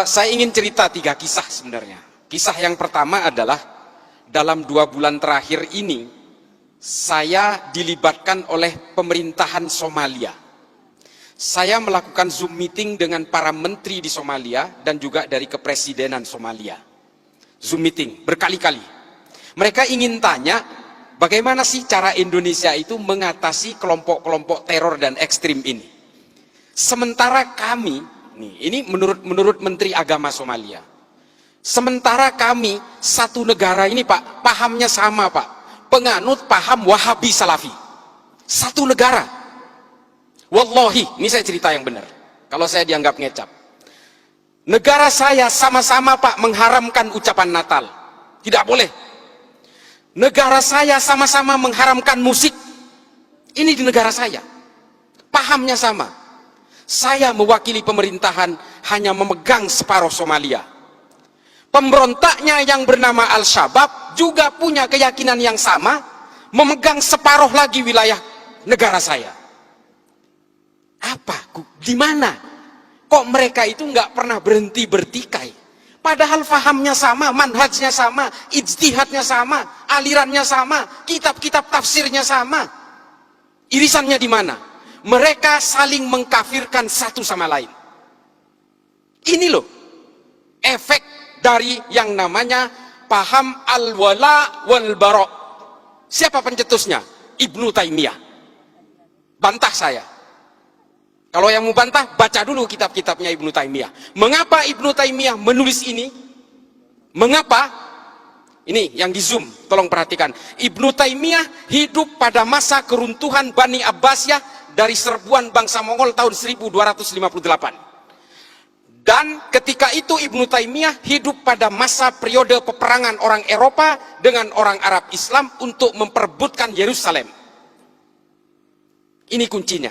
Saya ingin cerita 3 kisah sebenarnya. Kisah yang pertama adalah dalam 2 bulan terakhir ini saya dilibatkan oleh pemerintahan Somalia. Saya melakukan Zoom meeting dengan para menteri di Somalia dan juga dari kepresidenan Somalia. Zoom meeting berkali-kali. Mereka ingin tanya bagaimana sih cara Indonesia itu mengatasi kelompok-kelompok teror dan ekstrim ini. Sementara kami, ini menurut Menteri Agama Somalia. Sementara kami satu negara ini Pak, pahamnya sama Pak. Penganut paham Wahabi Salafi. Satu negara. Wallahi, ini saya cerita yang benar. Kalau saya dianggap ngecap. Negara saya sama-sama Pak mengharamkan ucapan Natal. Tidak boleh. Negara saya sama-sama mengharamkan musik. Ini di negara saya. Pahamnya sama. Saya mewakili pemerintahan hanya memegang separuh Somalia. Pemberontaknya yang bernama Al-Shabaab juga punya keyakinan yang sama, memegang separuh lagi wilayah negara saya. Apa? Di mana? Kok mereka itu nggak pernah berhenti bertikai? Padahal fahamnya sama, manhajnya sama, ijtihadnya sama, alirannya sama, kitab-kitab tafsirnya sama. Irisannya di mana? Mereka saling mengkafirkan satu sama lain. Ini loh efek dari yang namanya paham al-wala wal-bara. Siapa pencetusnya? Ibnu Taimiyah. Bantah saya. Kalau yang mau bantah, baca dulu kitab-kitabnya Ibnu Taimiyah. Mengapa Ibnu Taimiyah menulis ini? Mengapa? Ini yang di Zoom, tolong perhatikan. Ibnu Taimiyah hidup pada masa keruntuhan Bani Abbasiyah dari serbuan bangsa Mongol tahun 1258. Dan ketika itu Ibnu Taimiyah hidup pada masa periode peperangan orang Eropa dengan orang Arab Islam untuk memperebutkan Yerusalem. Ini kuncinya.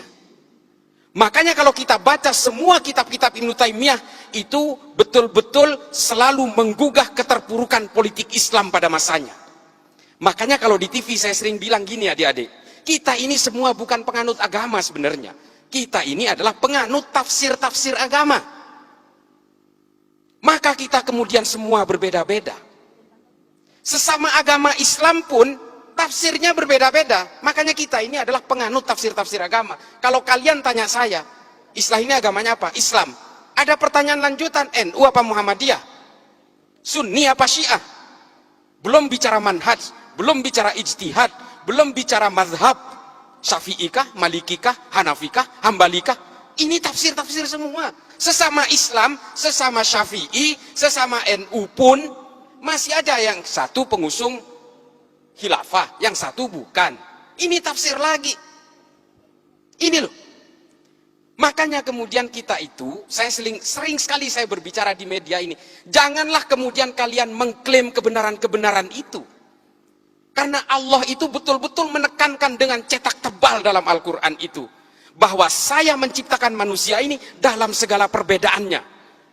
Makanya kalau kita baca semua kitab-kitab Ibnu Taimiyah itu betul-betul selalu menggugah keterpurukan politik Islam pada masanya. Makanya kalau di TV saya sering bilang gini adik-adik, kita ini semua bukan penganut agama sebenarnya. Kita ini adalah penganut tafsir-tafsir agama. Maka kita kemudian semua berbeda-beda. Sesama agama Islam pun tafsirnya berbeda-beda. Makanya kita ini adalah penganut tafsir-tafsir agama. Kalau kalian tanya saya, Islam ini agamanya apa? Islam. Ada pertanyaan lanjutan, NU apa Muhammadiyah? Sunni apa Syiah? Belum bicara manhaj, belum bicara ijtihad, belum bicara mazhab. Syafi'ikah, Malikikah, Hanafikah, Hambalikah? Ini tafsir-tafsir semua. Sesama Islam, sesama Syafi'i, sesama NU pun masih ada yang satu pengusung khilafah, yang satu bukan. Ini tafsir lagi. Ini loh. Makanya kemudian kita itu, saya sering sekali saya berbicara di media ini, janganlah kemudian kalian mengklaim kebenaran-kebenaran itu. Karena Allah itu betul-betul menekankan dengan cetak tebal dalam Al-Quran itu, bahwa saya menciptakan manusia ini dalam segala perbedaannya,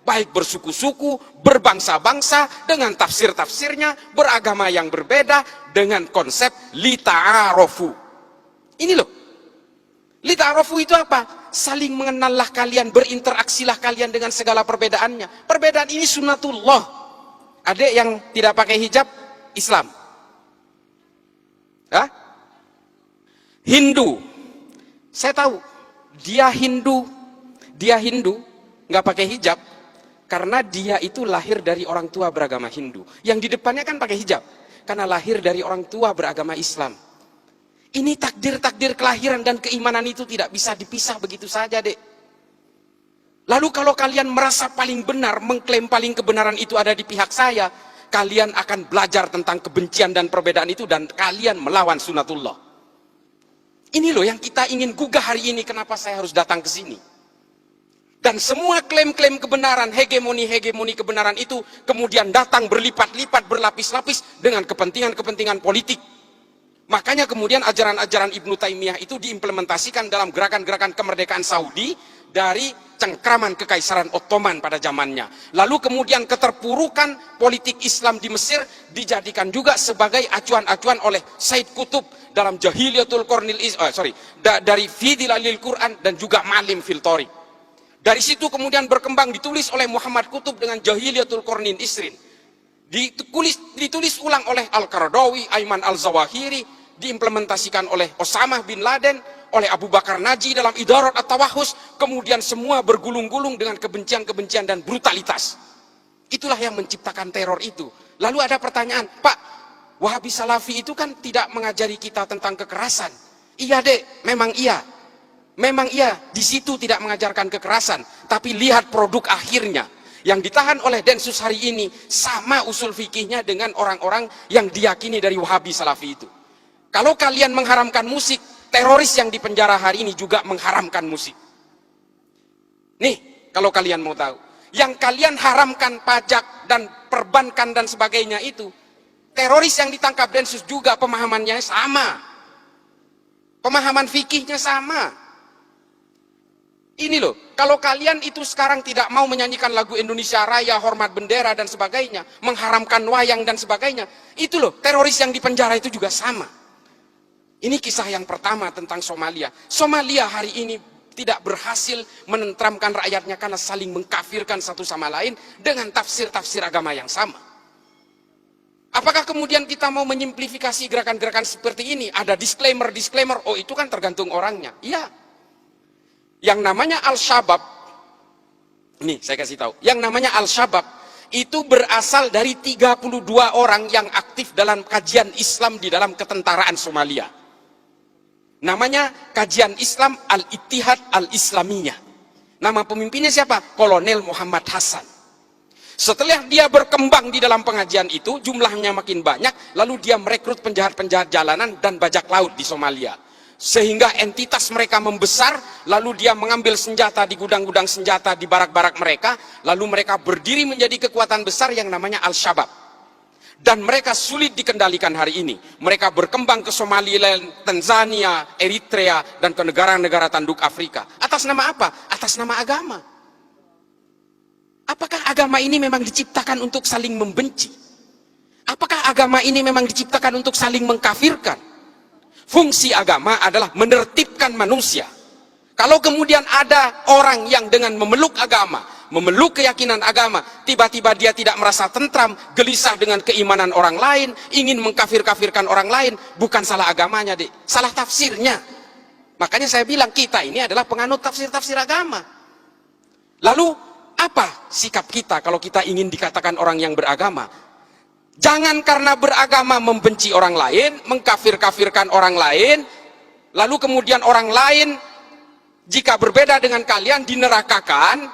baik bersuku-suku, berbangsa-bangsa, dengan tafsir-tafsirnya, beragama yang berbeda, dengan konsep lita'arofu. Ini loh, lita'arofu itu apa? Saling mengenallah kalian, berinteraksilah kalian dengan segala perbedaannya. Perbedaan ini sunnatullah. Adik yang tidak pakai hijab, Islam. Hah? Hindu, saya tahu dia Hindu, nggak pakai hijab karena dia itu lahir dari orang tua beragama Hindu. Yang di depannya kan pakai hijab karena lahir dari orang tua beragama Islam. Ini takdir-takdir kelahiran dan keimanan itu tidak bisa dipisah begitu saja, Dek. Lalu kalau kalian merasa paling benar, mengklaim paling kebenaran itu ada di pihak saya, kalian akan belajar tentang kebencian dan perbedaan itu dan kalian melawan sunatullah. Ini loh yang kita ingin gugah hari ini, kenapa saya harus datang ke sini. Dan semua klaim-klaim kebenaran, hegemoni-hegemoni kebenaran itu kemudian datang berlipat-lipat, berlapis-lapis dengan kepentingan-kepentingan politik. Makanya kemudian ajaran-ajaran Ibnu Taimiyah itu diimplementasikan dalam gerakan-gerakan kemerdekaan Saudi dari cengkraman kekaisaran Ottoman pada zamannya. Lalu kemudian keterpurukan politik Islam di Mesir dijadikan juga sebagai acuan-acuan oleh Said Qutb dalam Jahiliyatul Qarnil dari Fi Dhilalil Quran dan juga Malim fil Thariq. Dari situ kemudian berkembang, ditulis oleh Muhammad Qutb dengan Jahiliyatul Qarnin Isrin. Ditulis ulang oleh Al-Qaradawi, Ayman Al-Zawahiri, diimplementasikan oleh Osama bin Laden, oleh Abu Bakar Naji dalam Idarat At-Tawahus, kemudian semua bergulung-gulung dengan kebencian-kebencian dan brutalitas. Itulah yang menciptakan teror itu. Lalu ada pertanyaan, Pak, Wahabi Salafi itu kan tidak mengajari kita tentang kekerasan. Iya dek, memang iya. Memang iya, di situ tidak mengajarkan kekerasan, tapi lihat produk akhirnya. Yang ditahan oleh Densus hari ini sama usul fikihnya dengan orang-orang yang diyakini dari Wahabi Salafi itu. Kalau kalian mengharamkan musik, teroris yang dipenjara hari ini juga mengharamkan musik. Nih, kalau kalian mau tahu, yang kalian haramkan pajak dan perbankan dan sebagainya itu, teroris yang ditangkap Densus juga pemahamannya sama. Pemahaman fikihnya sama. Ini loh, kalau kalian itu sekarang tidak mau menyanyikan lagu Indonesia Raya, hormat bendera dan sebagainya, mengharamkan wayang dan sebagainya, itu loh, teroris yang dipenjara itu juga sama. Ini kisah yang pertama tentang Somalia. Somalia hari ini tidak berhasil menenteramkan rakyatnya karena saling mengkafirkan satu sama lain dengan tafsir-tafsir agama yang sama. Apakah kemudian kita mau menyimplifikasi gerakan-gerakan seperti ini? Ada disclaimer, oh itu kan tergantung orangnya. Iya. Yang namanya Al-Shabaab, ini saya kasih tahu, yang namanya Al-Shabaab itu berasal dari 32 orang yang aktif dalam kajian Islam di dalam ketentaraan Somalia. Namanya Kajian Islam Al-Ittihad Al-Islamiyah. Nama pemimpinnya siapa? Kolonel Muhammad Hasan. Setelah dia berkembang di dalam pengajian itu, jumlahnya makin banyak, lalu dia merekrut penjahat-penjahat jalanan dan bajak laut di Somalia. Sehingga entitas mereka membesar, lalu dia mengambil senjata di gudang-gudang senjata di barak-barak mereka, lalu mereka berdiri menjadi kekuatan besar yang namanya Al-Shabaab. Dan mereka sulit dikendalikan hari ini. Mereka berkembang ke Somaliland, Tanzania, Eritrea, dan ke negara-negara tanduk Afrika. Atas nama apa? Atas nama agama. Apakah agama ini memang diciptakan untuk saling membenci? Apakah agama ini memang diciptakan untuk saling mengkafirkan? Fungsi agama adalah menertibkan manusia. Kalau kemudian ada orang yang dengan memeluk agama, memeluk keyakinan agama, tiba-tiba dia tidak merasa tentram, gelisah dengan keimanan orang lain, ingin mengkafir-kafirkan orang lain, bukan salah agamanya, Dek, salah tafsirnya. Makanya saya bilang kita ini adalah penganut tafsir-tafsir agama. Lalu apa sikap kita kalau kita ingin dikatakan orang yang beragama? Jangan karena beragama membenci orang lain, mengkafir-kafirkan orang lain, lalu kemudian orang lain jika berbeda dengan kalian dinerakakan,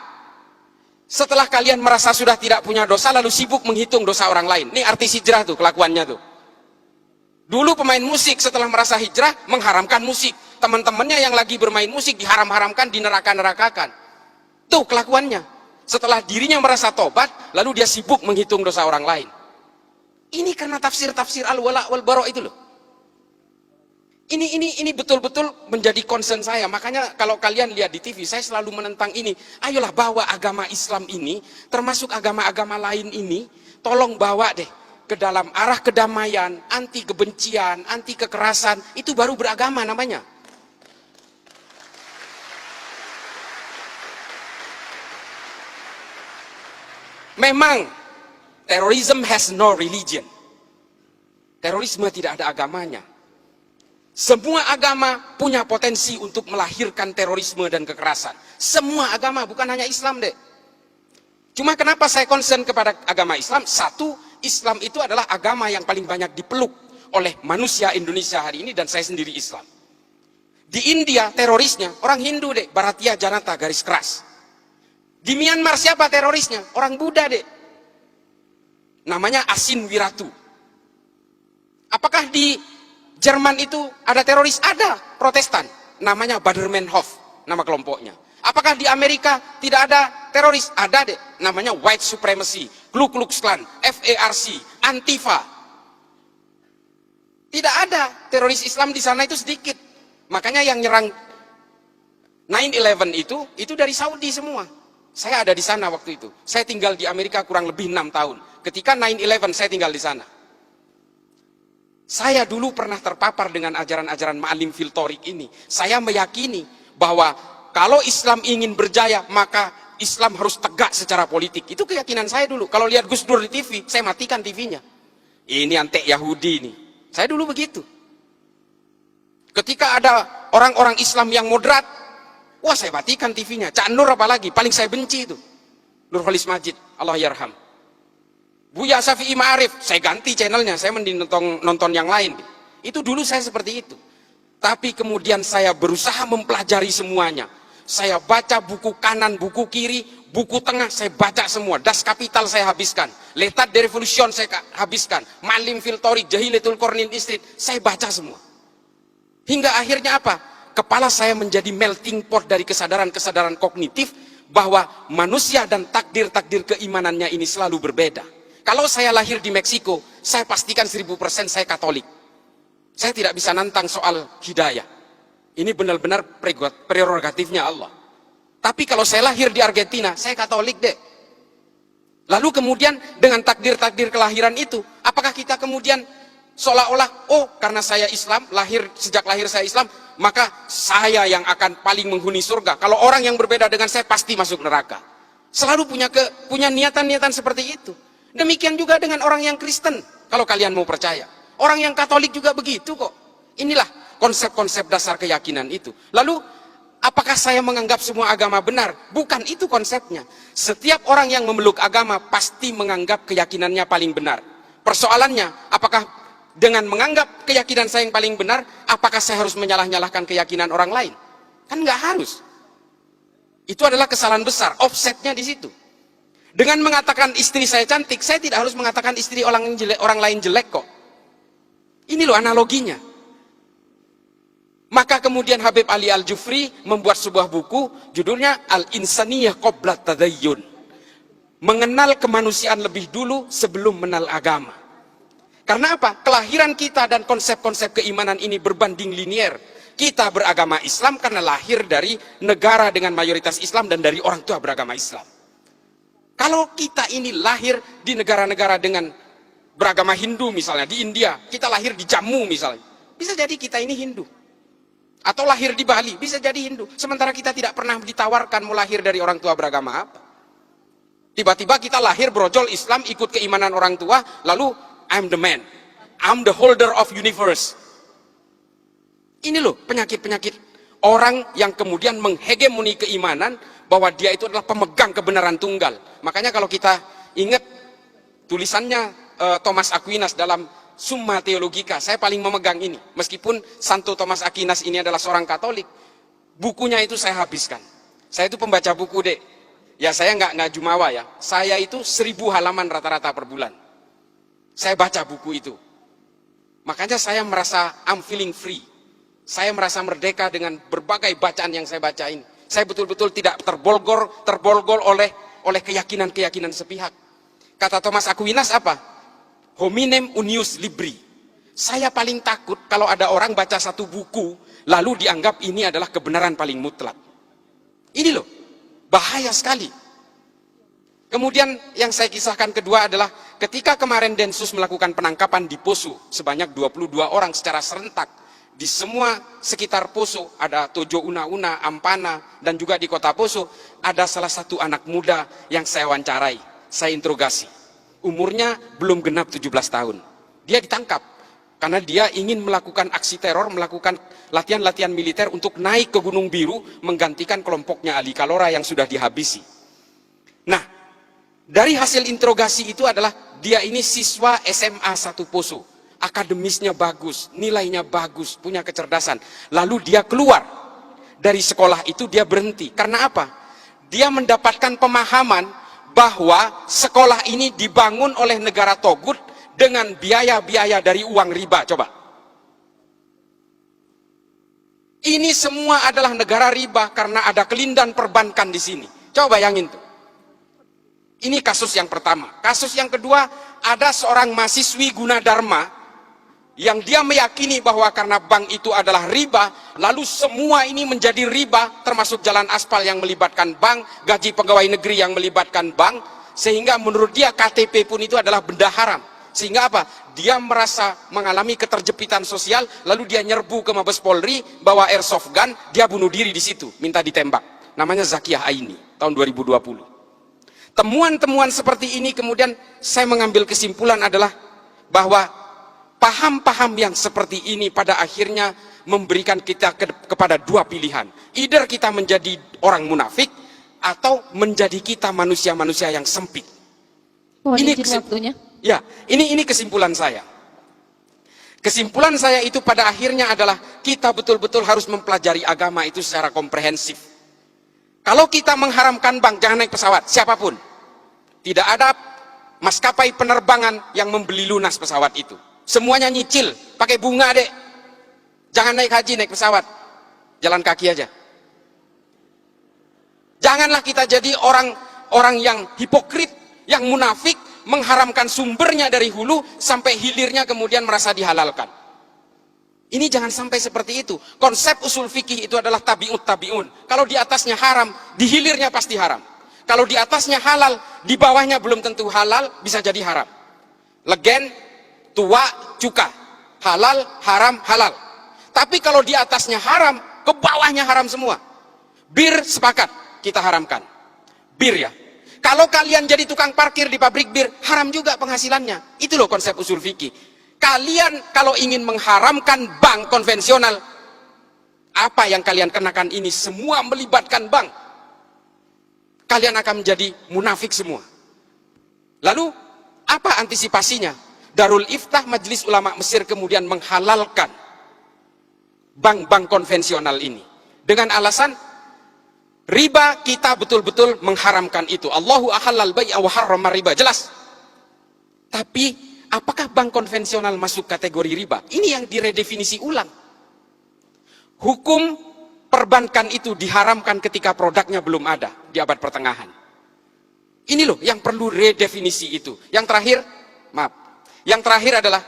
setelah kalian merasa sudah tidak punya dosa, lalu sibuk menghitung dosa orang lain. Ini artis hijrah tuh, kelakuannya tuh. Dulu pemain musik setelah merasa hijrah, mengharamkan musik. Teman-temannya yang lagi bermain musik diharam-haramkan, dineraka-nerakakan. Tuh kelakuannya. Setelah dirinya merasa tobat, lalu dia sibuk menghitung dosa orang lain. Ini karena tafsir-tafsir al-wala wal-bara itu loh. Ini betul-betul menjadi concern saya. Makanya kalau kalian lihat di TV, saya selalu menentang ini. Ayolah bawa agama Islam ini, termasuk agama-agama lain ini, tolong bawa deh ke dalam arah kedamaian, anti kebencian, anti kekerasan. Itu baru beragama namanya. Memang terrorism has no religion. Terorisme tidak ada agamanya. Semua agama punya potensi untuk melahirkan terorisme dan kekerasan. Semua agama, bukan hanya Islam, Dek. Cuma kenapa saya concern kepada agama Islam? Satu, Islam itu adalah agama yang paling banyak dipeluk oleh manusia Indonesia hari ini, dan saya sendiri Islam. Di India terorisnya orang Hindu, Dek, Bharatiya Janata garis keras. Di Myanmar siapa terorisnya? Orang Buddha, Dek. Namanya Asin Wiratu. Apakah di Jerman itu ada teroris? Ada, Protestan. Namanya Baader-Meinhof, nama kelompoknya. Apakah di Amerika tidak ada teroris? Ada, Dek. Namanya White Supremacy, Ku Klux Klan, FARC, Antifa. Tidak ada teroris Islam di sana, itu sedikit. Makanya yang nyerang 9/11 itu dari Saudi semua. Saya ada di sana waktu itu. Saya tinggal di Amerika kurang lebih 6 tahun. Ketika 9/11 saya tinggal di sana. Saya dulu pernah terpapar dengan ajaran-ajaran Ma'alim Filtorik ini. Saya meyakini bahwa kalau Islam ingin berjaya, maka Islam harus tegak secara politik. Itu keyakinan saya dulu. Kalau lihat Gus Dur di TV, saya matikan TV-nya. Ini antek Yahudi ini. Saya dulu begitu. Ketika ada orang-orang Islam yang moderat, wah saya matikan TV-nya. Cak Nur apalagi, paling saya benci itu. Nurholis Majid, Allah yarham. Buya Syafi'i Ma'arif, saya ganti channelnya, saya mending nonton yang lain. Itu dulu saya seperti itu. Tapi kemudian saya berusaha mempelajari semuanya. Saya baca buku kanan, buku kiri, buku tengah, saya baca semua. Das Kapital saya habiskan. L'état de Révolution saya habiskan. Malim Filtori, Jahilatul Qarnin Istrid, saya baca semua. Hingga akhirnya apa? Kepala saya menjadi melting pot dari kesadaran-kesadaran kognitif bahwa manusia dan takdir-takdir keimanannya ini selalu berbeda. Kalau saya lahir di Meksiko, saya pastikan 1000% saya Katolik. Saya tidak bisa nantang soal hidayah. Ini benar-benar prerogatifnya Allah. Tapi kalau saya lahir di Argentina, saya Katolik deh. Lalu kemudian dengan takdir-takdir kelahiran itu, apakah kita kemudian seolah-olah, oh karena saya Islam, sejak lahir saya Islam, maka saya yang akan paling menghuni surga. Kalau orang yang berbeda dengan saya pasti masuk neraka. Selalu punya niatan-niatan seperti itu. Demikian juga dengan orang yang Kristen, kalau kalian mau percaya. Orang yang Katolik juga begitu kok. Inilah konsep-konsep dasar keyakinan itu. Lalu, apakah saya menganggap semua agama benar? Bukan itu konsepnya. Setiap orang yang memeluk agama pasti menganggap keyakinannya paling benar. Persoalannya, apakah dengan menganggap keyakinan saya yang paling benar, apakah saya harus menyalah-nyalahkan keyakinan orang lain? Kan nggak harus. Itu adalah kesalahan besar, offsetnya di situ. Dengan mengatakan istri saya cantik, saya tidak harus mengatakan istri orang lain jelek kok. Ini loh analoginya. Maka kemudian Habib Ali Al-Jufri membuat sebuah buku, judulnya Al-Insaniyah Qoblat Tadayyun. Mengenal kemanusiaan lebih dulu sebelum mengenal agama. Karena apa? Kelahiran kita dan konsep-konsep keimanan ini berbanding linier. Kita beragama Islam karena lahir dari negara dengan mayoritas Islam dan dari orang tua beragama Islam. Kalau kita ini lahir di negara-negara dengan beragama Hindu misalnya, di India, kita lahir di Jammu misalnya, bisa jadi kita ini Hindu. Atau lahir di Bali, bisa jadi Hindu. Sementara kita tidak pernah ditawarkan mau lahir dari orang tua beragama apa. Tiba-tiba kita lahir brojol Islam, ikut keimanan orang tua, lalu I'm the man, I'm the holder of universe. Ini loh penyakit-penyakit orang yang kemudian menghegemoni keimanan bahwa dia itu adalah pemegang kebenaran tunggal. Makanya kalau kita ingat tulisannya Thomas Aquinas dalam Summa Theologica, saya paling memegang ini. Meskipun Santo Thomas Aquinas ini adalah seorang Katolik, bukunya itu saya habiskan. Saya itu pembaca buku dek. Ya saya nggak jumawa ya. Saya itu 1000 halaman rata-rata per bulan. Saya baca buku itu. Makanya saya merasa I'm feeling free. Saya merasa merdeka dengan berbagai bacaan yang saya baca ini. Saya betul-betul tidak terbolgol oleh keyakinan-keyakinan sepihak. Kata Thomas Aquinas apa? Hominem unius libri. Saya paling takut kalau ada orang baca satu buku, lalu dianggap ini adalah kebenaran paling mutlak. Ini loh, bahaya sekali. Kemudian yang saya kisahkan kedua adalah ketika kemarin Densus melakukan penangkapan di Poso, sebanyak 22 orang secara serentak. Di semua sekitar Poso, ada Tojo Una-Una, Ampana, dan juga di kota Poso, ada salah satu anak muda yang saya wawancarai, saya interogasi. Umurnya belum genap 17 tahun. Dia ditangkap, karena dia ingin melakukan aksi teror, melakukan latihan-latihan militer untuk naik ke Gunung Biru, menggantikan kelompoknya Ali Kalora yang sudah dihabisi. Nah, dari hasil interogasi itu adalah, dia ini siswa SMA 1 Poso. Akademisnya bagus, nilainya bagus, punya kecerdasan. Lalu dia keluar dari sekolah itu, dia berhenti. Karena apa? Dia mendapatkan pemahaman bahwa sekolah ini dibangun oleh negara Togut dengan biaya-biaya dari uang riba. Coba. Ini semua adalah negara riba karena ada kelindan perbankan di sini. Coba bayangin tuh. Ini kasus yang pertama. Kasus yang kedua, ada seorang mahasiswi Gunadarma yang dia meyakini bahwa karena bank itu adalah riba, lalu semua ini menjadi riba, termasuk jalan aspal yang melibatkan bank, gaji pegawai negeri yang melibatkan bank, sehingga menurut dia KTP pun itu adalah benda haram. Sehingga apa? Dia merasa mengalami keterjepitan sosial, lalu dia nyerbu ke Mabes Polri, bawa airsoft gun, dia bunuh diri di situ, minta ditembak. Namanya Zakiyah Aini, tahun 2020. Temuan-temuan seperti ini kemudian saya mengambil kesimpulan adalah bahwa paham-paham yang seperti ini pada akhirnya memberikan kita kepada dua pilihan. Either kita menjadi orang munafik atau menjadi kita manusia-manusia yang sempit. Ini waktunya. Ya, ini kesimpulan saya. Kesimpulan saya itu pada akhirnya adalah kita betul-betul harus mempelajari agama itu secara komprehensif. Kalau kita mengharamkan bank, jangan naik pesawat, siapapun. Tidak ada maskapai penerbangan yang membeli lunas pesawat itu. Semuanya nyicil, pakai bunga dek. Jangan naik haji, naik pesawat. Jalan kaki aja. Janganlah kita jadi orang yang hipokrit, yang munafik, mengharamkan sumbernya dari hulu sampai hilirnya kemudian merasa dihalalkan. Ini jangan sampai seperti itu. Konsep usul fikih itu adalah tabi'ut tabi'un. Kalau di atasnya haram, di hilirnya pasti haram. Kalau di atasnya halal, di bawahnya belum tentu halal, bisa jadi haram. Legen, tua, cuka. Halal, haram, halal. Tapi kalau di atasnya haram, ke bawahnya haram semua. Bir sepakat, kita haramkan. Bir ya. Kalau kalian jadi tukang parkir di pabrik bir, haram juga penghasilannya. Itu loh konsep usul fikih. Kalian kalau ingin mengharamkan bank konvensional, apa yang kalian kenakan ini semua melibatkan bank. Kalian akan menjadi munafik semua. Lalu, apa antisipasinya? Darul Iftah Majelis Ulama Mesir kemudian menghalalkan bank-bank konvensional ini. Dengan alasan, riba kita betul-betul mengharamkan itu. Allahu ahallal bai'a wa harrama riba. Jelas. Tapi, apakah bank konvensional masuk kategori riba? Ini yang diredefinisi ulang. Hukum perbankan itu diharamkan ketika produknya belum ada di abad pertengahan. Ini loh yang perlu redefinisi itu. Yang terakhir, maaf. Yang terakhir adalah,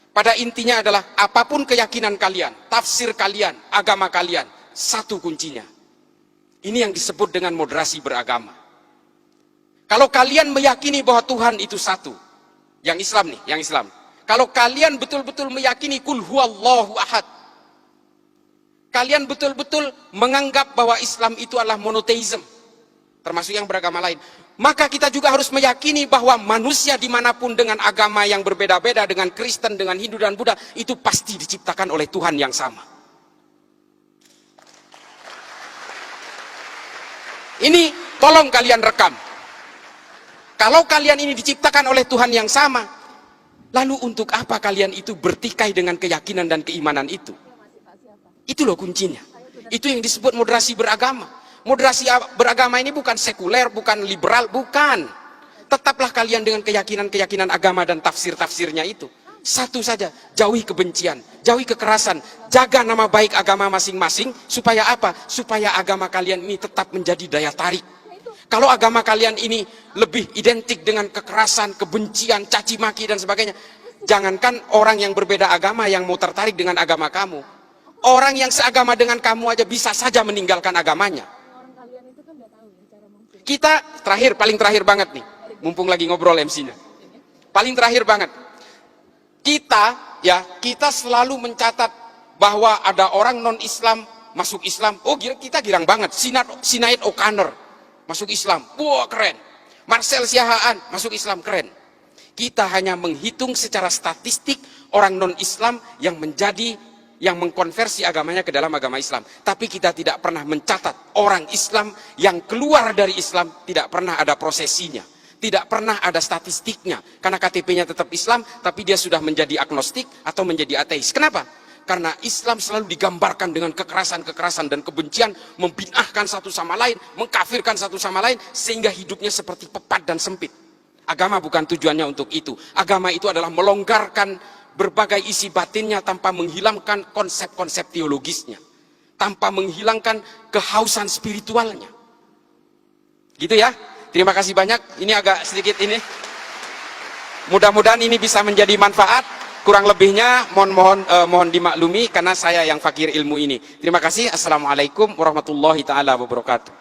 pada intinya adalah apapun keyakinan kalian, tafsir kalian, agama kalian, satu kuncinya. Ini yang disebut dengan moderasi beragama. Kalau kalian meyakini bahwa Tuhan itu satu, yang Islam nih, yang Islam. Kalau kalian betul-betul meyakini kul huwallahu ahad, kalian betul-betul menganggap bahwa Islam itu adalah monoteism, termasuk yang beragama lain, maka kita juga harus meyakini bahwa manusia dimanapun dengan agama yang berbeda-beda, dengan Kristen, dengan Hindu dan Buddha, itu pasti diciptakan oleh Tuhan yang sama. Ini tolong kalian rekam. Kalau kalian ini diciptakan oleh Tuhan yang sama, lalu untuk apa kalian itu bertikai dengan keyakinan dan keimanan itu? Itu loh kuncinya. Itu yang disebut moderasi beragama. Moderasi beragama ini bukan sekuler, bukan liberal, bukan. Tetaplah kalian dengan keyakinan-keyakinan agama dan tafsir-tafsirnya itu. Satu saja, jauhi kebencian, jauhi kekerasan, jaga nama baik agama masing-masing, supaya apa? Supaya agama kalian ini tetap menjadi daya tarik. Kalau agama kalian ini lebih identik dengan kekerasan, kebencian, caci maki dan sebagainya, jangankan orang yang berbeda agama yang mau tertarik dengan agama kamu, orang yang seagama dengan kamu aja bisa saja meninggalkan agamanya. Kita paling terakhir banget nih, mumpung lagi ngobrol MC-nya. Paling terakhir banget. Kita selalu mencatat bahwa ada orang non-Islam masuk Islam. Oh, kita girang banget. Sinead O'Connor masuk Islam. Wah, keren. Marcel Siahaan masuk Islam, keren. Kita hanya menghitung secara statistik orang non-Islam yang mengkonversi agamanya ke dalam agama Islam. Tapi kita tidak pernah mencatat orang Islam yang keluar dari Islam, tidak pernah ada prosesinya. Tidak pernah ada statistiknya. Karena KTP-nya tetap Islam, tapi dia sudah menjadi agnostik atau menjadi ateis. Kenapa? Karena Islam selalu digambarkan dengan kekerasan-kekerasan dan kebencian, membinahkan satu sama lain, mengkafirkan satu sama lain, sehingga hidupnya seperti pepat dan sempit. Agama bukan tujuannya untuk itu. Agama itu adalah melonggarkan berbagai isi batinnya tanpa menghilangkan konsep-konsep teologisnya, tanpa menghilangkan kehausan spiritualnya. Gitu ya. Terima kasih banyak. Ini agak sedikit ini. Mudah-mudahan ini bisa menjadi manfaat. Kurang lebihnya mohon dimaklumi karena saya yang fakir ilmu ini. Terima kasih. Assalamualaikum warahmatullahi taala wabarakatuh.